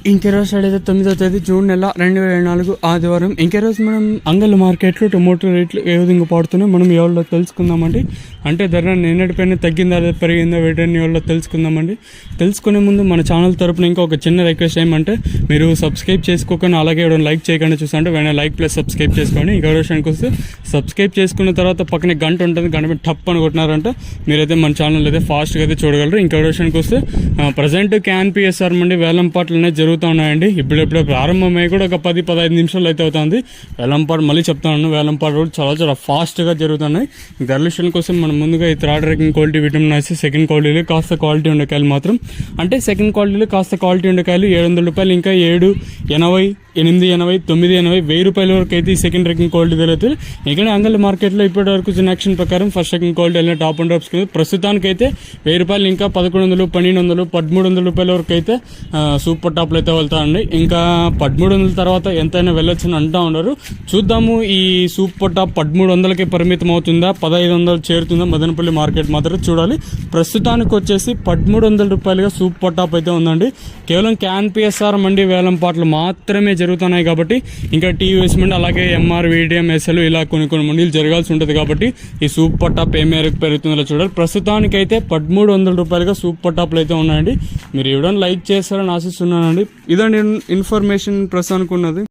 ఇంకే రోజు అయితే 9వ తేదీ జూన్ నెల 2024 ఆదివారం. ఇంకే రోజు మనం అంగళ్ళ మార్కెట్లో టొమాటో రేట్లు ఏ విధంగా పడుతున్నాయి మనం ఎవరిలో తెలుసుకుందామండి. అంటే ధర నిన్నటిపైన తగ్గిందా లేదా పెరిగిందా వీటిని ఎవరిలో తెలుసుకుందామండి. తెలుసుకునే ముందు మన ఛానల్ తరపున ఇంకా ఒక చిన్న రిక్వెస్ట్ ఏమంటే మీరు సబ్స్క్రైబ్ చేసుకోకుండా అలాగే ఎవరైనా లైక్ చేయకుండా చూస్తుంటే వెంటనే లైక్ ప్లస్ సబ్స్క్రైబ్ చేసుకోండి. ఇంకో విషయానికి వస్తే సబ్స్క్రైబ్ చేసుకున్న తర్వాత పక్కనే గంట ఉంటుంది, గంట మీద టప్ అని కొట్టినారంటే మీరైతే మన ఛానల్ అయితే ఫాస్ట్గా అయితే చూడగలరు. ఇంకో విషయానికి వస్తే ప్రజెంట్ క్యాన్ పిఎస్ఆర్ మండి వేలంపాట్లు అనేది జరుగుతూ ఉన్నాయండి. ఇప్పుడెప్పుడు ప్రారంభమై కూడా ఒక 10-15 నిమిషాలు అయితే అవుతుంది. వేలంపాటు మళ్ళీ చెప్తా ఉన్నాను, వేలంపాటు కూడా చాలా ఫాస్ట్గా జరుగుతున్నాయి. ధరల విషయం కోసం మనం ముందుగా ఈ థర్డ్ ర్యాంకింగ్ క్వాలిటీ విటమిన్ ఐసి, సెకండ్ క్వాలిటీలో కాస్త క్వాలిటీ ఉండకాయలు మాత్రం అంటే సెకండ్ క్వాలిటీలో కాస్త క్వాలిటీ ఉండకాయలు 700 రూపాయలు, ఇంకా 780, 880, 980, 1000 రూపాయల వరకు అయితే ఈ సెకండ్ ర్యాంకింగ్ క్వాలిటీ దొరుకుతుంది. ఇక్కడ అంగళ్ళ మార్కెట్లో ఇప్పటి వరకు చిన్న యాక్షన్ ప్రకారం ఫస్ట్ ర్యాంకింగ్ క్వాలిటీ వెళ్ళిన టాప్ అండ్ డ్రాప్స్ ప్రస్తుతానికైతే 1000 రూపాయలు, ఇంకా 1100, 1200, 1300 రూపాయల వరకు అయితే సూపర్ టాప్లు అయితే వెళ్తాయండి. ఇంకా 1300 తర్వాత ఎంతైనా వెళ్ళొచ్చని అంటూ ఉన్నారు. చూద్దాము ఈ సూపర్ టాప్ 1300కి పరిమితం అవుతుందా, 1500 చేరుతుందా మదనపల్లి మార్కెట్ మాత్రం చూడాలి. ప్రస్తుతానికి వచ్చేసి 1300 రూపాయలుగా సూపర్ టాప్ అయితే ఉందండి. కేవలం క్యాన్ పిఎస్ఆర్ మండి వేలంపాట్లు మాత్రమే జరుగుతున్నాయి కాబట్టి ఇంకా టీవీఎస్ మండి అలాగే ఎంఆర్, వీడిఎం, ఎస్ఎల్ ఇలా కొన్ని మండీలు జరగాల్సి ఉంటుంది కాబట్టి ఈ సూపర్ టాప్ ఏ మేరకు పెరుగుతుందో చూడాలి. ప్రస్తుతానికైతే 1300 రూపాయలుగా సూపర్ టాప్లు అయితే ఉన్నాయండి. మీరు ఎవరైనా లైక్ చేస్తారని ఆశిస్తున్నానండి. ఇదండి ఇన్ఫర్మేషన్ ప్రస్తుతానికి ఉన్నది.